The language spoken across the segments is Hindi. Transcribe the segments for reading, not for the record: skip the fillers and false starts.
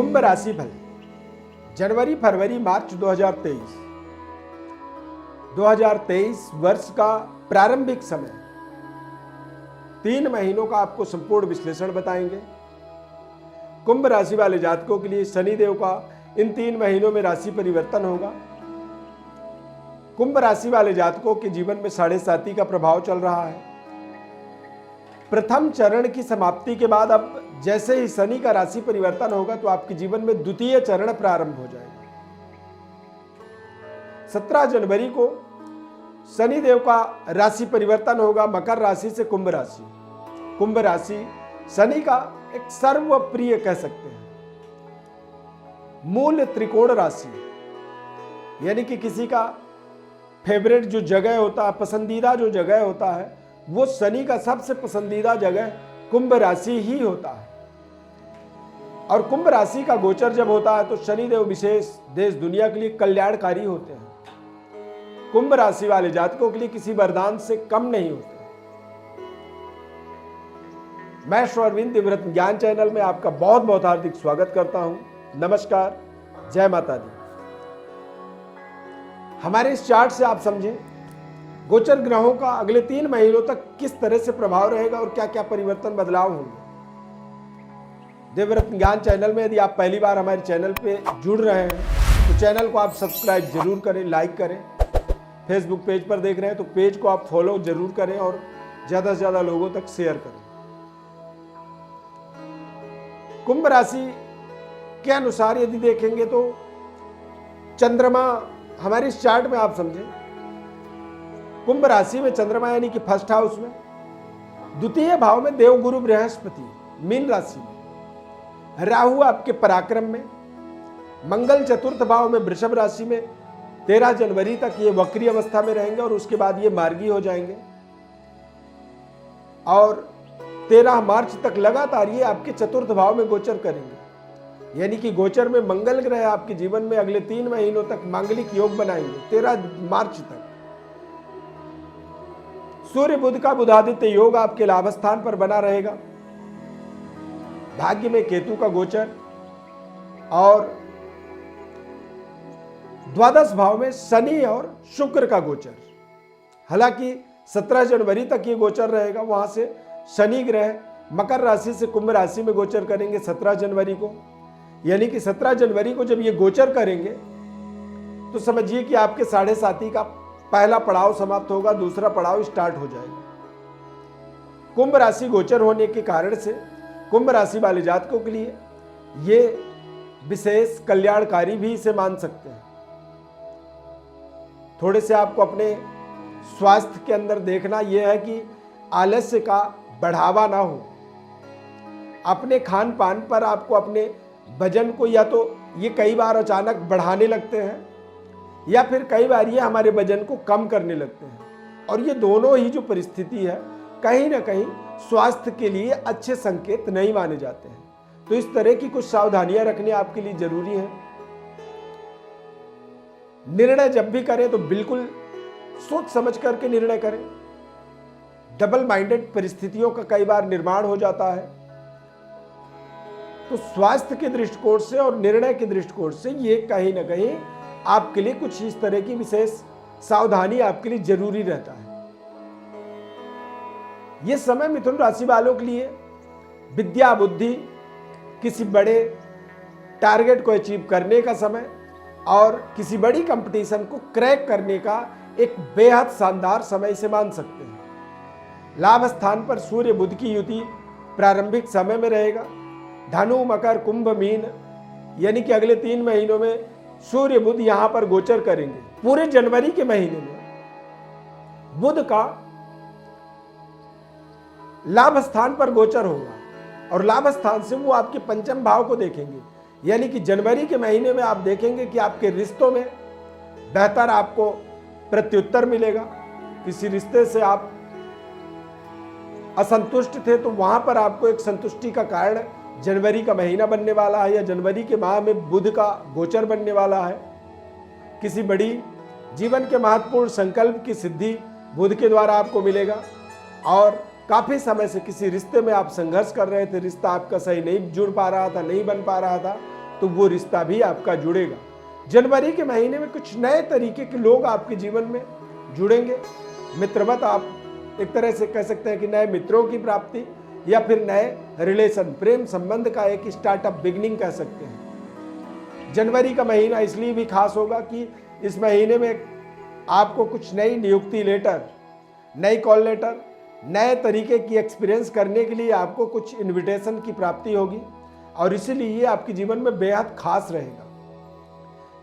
कुंभ राशि फल जनवरी फरवरी मार्च 2023 वर्ष का प्रारंभिक समय 3 महीनों का आपको संपूर्ण विश्लेषण बताएंगे। कुंभ राशि वाले जातकों के लिए शनिदेव का इन 3 महीनों में राशि परिवर्तन होगा। कुंभ राशि वाले जातकों के जीवन में 7.5 का प्रभाव चल रहा है। प्रथम चरण की समाप्ति के बाद अब जैसे ही शनि का राशि परिवर्तन होगा तो आपके जीवन में द्वितीय चरण प्रारंभ हो जाएगा। 17 जनवरी को शनिदेव का राशि परिवर्तन होगा मकर राशि से कुंभ राशि। कुंभ राशि शनि का एक सर्वप्रिय कह सकते हैं मूल त्रिकोण राशि, यानी कि किसी का फेवरेट जो जगह होता है, पसंदीदा जो जगह होता है, वो शनि का सबसे पसंदीदा जगह कुंभ राशि ही होता है। और कुंभ राशि का गोचर जब होता है तो शनिदेव विशेष देश दुनिया के लिए कल्याणकारी होते हैं। कुंभ राशि वाले जातकों के लिए किसी वरदान से कम नहीं होते। मैं श्रवरविंद दिव्यव्रत ज्ञान चैनल में आपका बहुत बहुत हार्दिक स्वागत करता हूं। नमस्कार, जय माता दी। हमारे इस चार्ट से आप समझें गोचर ग्रहों का अगले 3 महीनों तक किस तरह से प्रभाव रहेगा और क्या क्या परिवर्तन बदलाव होंगे। दिव्यव्रत ज्ञान चैनल में यदि आप पहली बार हमारे चैनल पे जुड़ रहे हैं तो चैनल को आप सब्सक्राइब जरूर करें, लाइक करें। फेसबुक पेज पर देख रहे हैं तो पेज को आप फॉलो जरूर करें और ज्यादा से ज्यादा लोगों तक शेयर करें। कुंभ राशि के अनुसार यदि देखेंगे तो चंद्रमा हमारे इस चार्ट में आप समझें कुंभ राशि में चंद्रमा यानी कि फर्स्ट हाउस में, द्वितीय भाव में देवगुरु बृहस्पति मीन राशि में, राहु आपके पराक्रम में, मंगल चतुर्थ भाव में वृषभ राशि में 13 जनवरी तक ये वक्री अवस्था में रहेंगे और उसके बाद ये मार्गी हो जाएंगे और 13 मार्च तक लगातार ये आपके चतुर्थ भाव में गोचर करेंगे। यानी कि गोचर में मंगल ग्रह आपके जीवन में अगले 3 महीनों तक मांगलिक योग बनाएंगे। 13 मार्च तक सूर्य बुध का बुधादित्य योग आपके लाभ स्थान पर बना रहेगा। भाग्य में केतु का गोचर और द्वादश भाव में शनि और शुक्र का गोचर। हालांकि 17 जनवरी तक ये गोचर रहेगा। वहां से शनि ग्रह मकर राशि से कुंभ राशि में गोचर करेंगे 17 जनवरी को। यानी कि 17 जनवरी को जब ये गोचर करेंगे तो समझिए कि आपके 7.5 का पहला पड़ाव समाप्त होगा, दूसरा पड़ाव स्टार्ट हो जाएगा। कुंभ राशि गोचर होने के कारण से कुंभ राशि वाले जातकों के लिए ये विशेष कल्याणकारी भी इसे मान सकते हैं। थोड़े से आपको अपने स्वास्थ्य के अंदर देखना यह है कि आलस्य का बढ़ावा ना हो। अपने खान पान पर आपको अपने वजन को या तो ये कई बार अचानक बढ़ाने लगते हैं या फिर कई बार ये हमारे वजन को कम करने लगते हैं और ये दोनों ही जो परिस्थिति है कहीं ना कहीं स्वास्थ्य के लिए अच्छे संकेत नहीं माने जाते हैं। तो इस तरह की कुछ सावधानियां रखनी आपके लिए जरूरी है। निर्णय जब भी करें तो बिल्कुल सोच समझ करके निर्णय करें। डबल माइंडेड परिस्थितियों का कई बार निर्माण हो जाता है। तो स्वास्थ्य के दृष्टिकोण से और निर्णय के दृष्टिकोण से ये कहीं ना कहीं आपके लिए कुछ इस तरह की विशेष सावधानी आपके लिए जरूरी रहता है। यह समय मिथुन राशि वालों के लिए विद्या बुद्धि, किसी बड़े टारगेट को अचीव करने का समय और किसी बड़ी कंपटीशन को क्रैक करने का एक बेहद शानदार समय से मान सकते हैं। लाभ स्थान पर सूर्य बुध की युति प्रारंभिक समय में रहेगा। धनु मकर कुंभ मीन यानी कि अगले 3 महीनों में सूर्य बुध यहां पर गोचर करेंगे। पूरे जनवरी के महीने में बुध का लाभ स्थान पर गोचर होगा और लाभ स्थान से वो आपके पंचम भाव को देखेंगे। यानी कि जनवरी के महीने में आप देखेंगे कि आपके रिश्तों में बेहतर आपको प्रत्युत्तर मिलेगा। किसी रिश्ते से आप असंतुष्ट थे तो वहां पर आपको एक संतुष्टि का कारण जनवरी का महीना बनने वाला है या जनवरी के माह में बुध का गोचर बनने वाला है। किसी बड़ी जीवन के महत्वपूर्ण संकल्प की सिद्धि बुध के द्वारा आपको मिलेगा और काफी समय से किसी रिश्ते में आप संघर्ष कर रहे थे, रिश्ता आपका सही नहीं जुड़ पा रहा था, नहीं बन पा रहा था, तो वो रिश्ता भी आपका जुड़ेगा। जनवरी के महीने में कुछ नए तरीके के लोग आपके जीवन में जुड़ेंगे। मित्रवत आप एक तरह से कह सकते हैं कि नए मित्रों की प्राप्ति या फिर नए रिलेशन, प्रेम संबंध का एक स्टार्टअप बिगनिंग कह सकते हैं। जनवरी का महीना इसलिए भी खास होगा कि इस महीने में आपको कुछ नई नियुक्ति लेटर, नई कॉल लेटर, नए तरीके की एक्सपीरियंस करने के लिए आपको कुछ इनविटेशन की प्राप्ति होगी और इसीलिए ये आपके जीवन में बेहद खास रहेगा।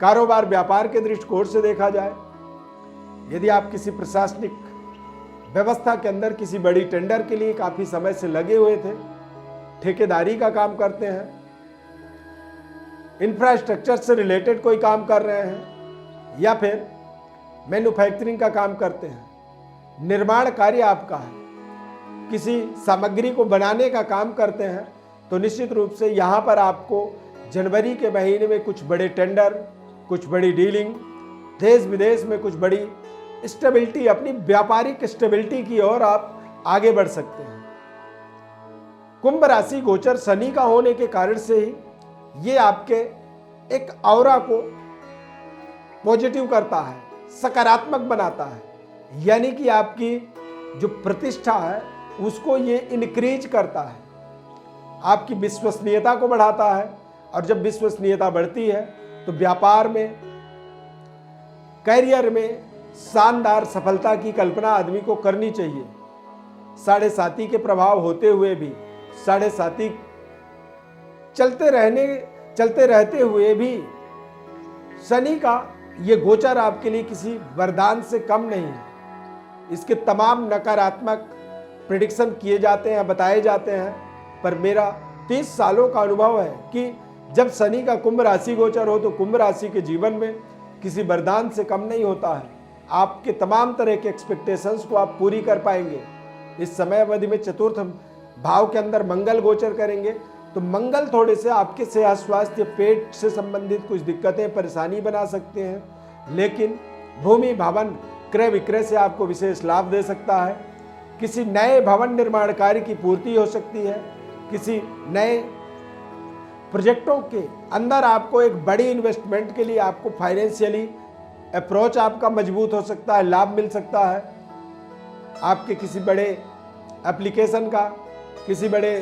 कारोबार व्यापार के दृष्टिकोण से देखा जाए, यदि आप किसी प्रशासनिक व्यवस्था के अंदर किसी बड़ी टेंडर के लिए काफी समय से लगे हुए थे, ठेकेदारी का काम करते हैं, इंफ्रास्ट्रक्चर से रिलेटेड कोई काम कर रहे हैं या फिर मैन्युफैक्चरिंग का काम करते हैं, निर्माण कार्य आपका है, किसी सामग्री को बनाने का काम करते हैं, तो निश्चित रूप से यहाँ पर आपको जनवरी के महीने में कुछ बड़े टेंडर, कुछ बड़ी डीलिंग, देश विदेश में कुछ बड़ी स्टेबिलिटी, अपनी व्यापारिक स्टेबिलिटी की ओर आप आगे बढ़ सकते हैं। कुंभ राशि गोचर शनि का होने के कारण से ही ये आपके एक ऑरा को पॉजिटिव करता है, सकारात्मक बनाता है, यानी कि आपकी जो प्रतिष्ठा है उसको ये इंक्रीज करता है, आपकी विश्वसनीयता को बढ़ाता है। और जब विश्वसनीयता बढ़ती है तो व्यापार में, करियर में शानदार सफलता की कल्पना आदमी को करनी चाहिए। साढ़े साती के प्रभाव होते हुए भी, साढ़े साती चलते रहते हुए भी शनि का ये गोचर आपके लिए किसी वरदान से कम नहीं है। इसके तमाम नकारात्मक प्रेडिक्शन किए जाते हैं, बताए जाते हैं, पर मेरा 30 सालों का अनुभव है कि जब शनि का कुंभ राशि गोचर हो तो कुंभ राशि के जीवन में किसी वरदान से कम नहीं होता है। आपके तमाम तरह के एक्सपेक्टेशंस को आप पूरी कर पाएंगे। इस समय अवधि में चतुर्थ भाव के अंदर मंगल गोचर करेंगे तो मंगल थोड़े से आपके सेहत, स्वास्थ्य, पेट से संबंधित कुछ दिक्कतें, परेशानी बना सकते हैं, लेकिन भूमि, भवन क्रय विक्रय से आपको विशेष लाभ दे सकता है। किसी नए भवन निर्माण कार्य की पूर्ति हो सकती है, किसी नए प्रोजेक्टों के अंदर आपको एक बड़ी इन्वेस्टमेंट के लिए आपको फाइनेंशियली अप्रोच आपका मजबूत हो सकता है, लाभ मिल सकता है। आपके किसी बड़े एप्लीकेशन का, किसी बड़े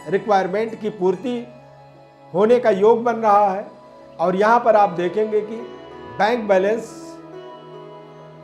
रिक्वायरमेंट की पूर्ति होने का योग बन रहा है। और यहाँ पर आप देखेंगे कि बैंक बैलेंस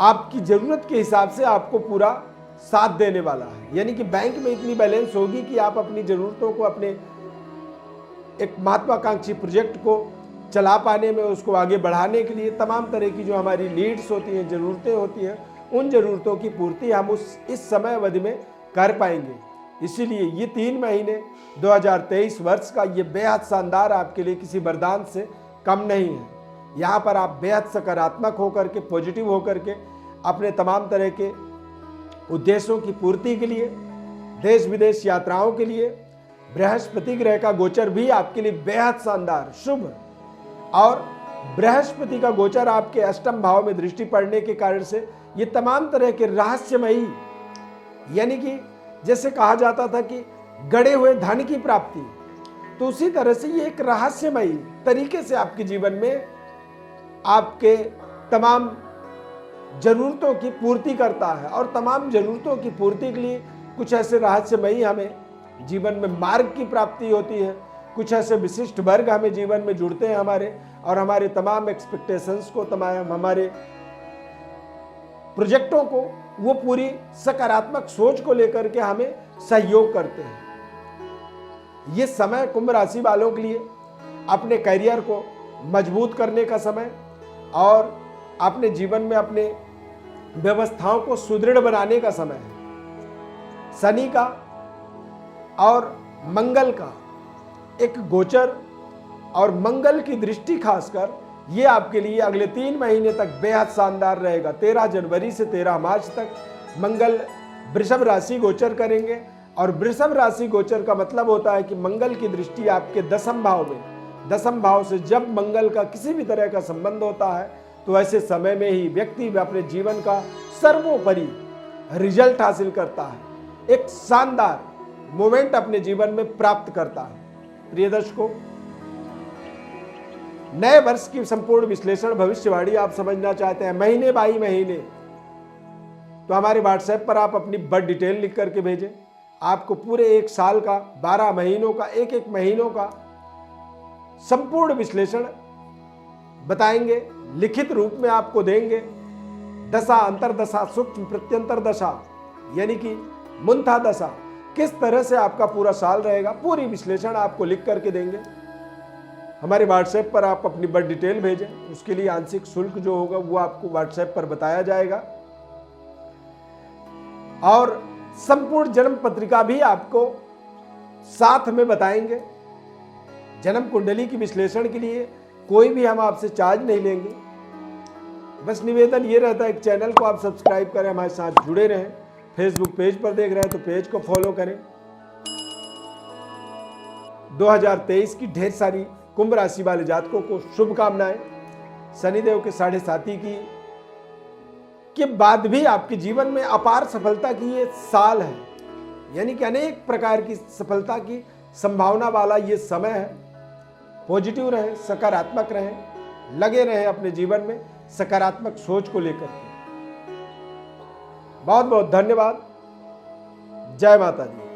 आपकी ज़रूरत के हिसाब से आपको पूरा साथ देने वाला है, यानी कि बैंक में इतनी बैलेंस होगी कि आप अपनी ज़रूरतों को, अपने एक महत्वाकांक्षी प्रोजेक्ट को चला पाने में, उसको आगे बढ़ाने के लिए तमाम तरह की जो हमारी नीड्स होती हैं, ज़रूरतें होती हैं, उन ज़रूरतों की पूर्ति हम इस समय अवधि में कर पाएंगे। इसीलिए ये 3 महीने 2023 वर्ष का ये बेहद शानदार आपके लिए किसी वरदान से कम नहीं है। यहाँ पर आप बेहद सकारात्मक होकर के, पॉजिटिव होकर के अपने तमाम तरह के उद्देश्यों की पूर्ति के लिए, देश विदेश यात्राओं के लिए, बृहस्पति ग्रह का गोचर भी आपके लिए बेहद शानदार, शुभ। और बृहस्पति का गोचर आपके अष्टम भाव में दृष्टि पड़ने के कारण से ये तमाम तरह के रहस्यमयी, यानी कि जैसे कहा जाता था कि गड़े हुए धन की प्राप्ति, तो उसी तरह से ये एक रहस्यमयी तरीके से आपके जीवन में आपके तमाम जरूरतों की पूर्ति करता है। और तमाम जरूरतों की पूर्ति के लिए कुछ ऐसे रहस्यमयी हमें जीवन में मार्ग की प्राप्ति होती है, कुछ ऐसे विशिष्ट वर्ग हमें जीवन में जुड़ते हैं हमारे, और हमारे तमाम एक्सपेक्टेशंस को, तमाम हमारे प्रोजेक्टों को वो पूरी सकारात्मक सोच को लेकर के हमें सहयोग करते हैं। ये समय कुंभ राशि वालों के लिए अपने करियर को मजबूत करने का समय और अपने जीवन में अपने व्यवस्थाओं को सुदृढ़ बनाने का समय है। शनि का और मंगल का एक गोचर और मंगल की दृष्टि खासकर ये आपके लिए अगले 3 महीने तक बेहद शानदार रहेगा। 13 जनवरी से 13 मार्च तक मंगल वृषभ राशि गोचर करेंगे, और वृषभ राशि गोचर का मतलब होता है कि मंगल की दृष्टि आपके 10वें भाव में, 10वें भाव से जब मंगल का किसी भी तरह का संबंध होता है तो ऐसे समय में ही व्यक्ति अपने जीवन का सर्वोपरि रिजल्ट हासिल करता है, एक शानदार मोमेंट अपने जीवन में प्राप्त करता है। प्रिय दर्शकों, नए वर्ष की संपूर्ण विश्लेषण भविष्यवाणी आप समझना चाहते हैं महीने बाई महीने, तो हमारे व्हाट्सएप पर आप अपनी बर्थ डिटेल लिख करके भेजें। आपको पूरे एक साल का 12 महीनों का एक महीनों का संपूर्ण विश्लेषण बताएंगे, लिखित रूप में आपको देंगे। दशा, अंतरदशा, सूक्ष्म प्रत्यंतर दशा यानी कि मुंथा दशा, किस तरह से आपका पूरा साल रहेगा, पूरी विश्लेषण आपको लिख करके देंगे। हमारे व्हाट्सएप पर आप अपनी बर्थ डिटेल भेजें, उसके लिए आंशिक शुल्क जो होगा वो आपको व्हाट्सएप पर बताया जाएगा। और संपूर्ण जन्म पत्रिका भी आपको साथ में बताएंगे। जन्म कुंडली की विश्लेषण के लिए कोई भी हम आपसे चार्ज नहीं लेंगे। बस निवेदन ये रहता है कि चैनल को आप सब्सक्राइब करें, हमारे साथ जुड़े रहें। फेसबुक पेज पर देख रहे हैं तो पेज को फॉलो करें। 2023 की ढेर सारी कुंभ राशि वाले जातकों को शुभकामनाएं। शनिदेव के 7.5 के बाद भी आपके जीवन में अपार सफलता की ये साल है, यानी कि अनेक प्रकार की सफलता की संभावना वाला ये समय है। पॉजिटिव रहें, सकारात्मक रहें, लगे रहें अपने जीवन में सकारात्मक सोच को लेकर के। बहुत बहुत धन्यवाद। जय माता दी।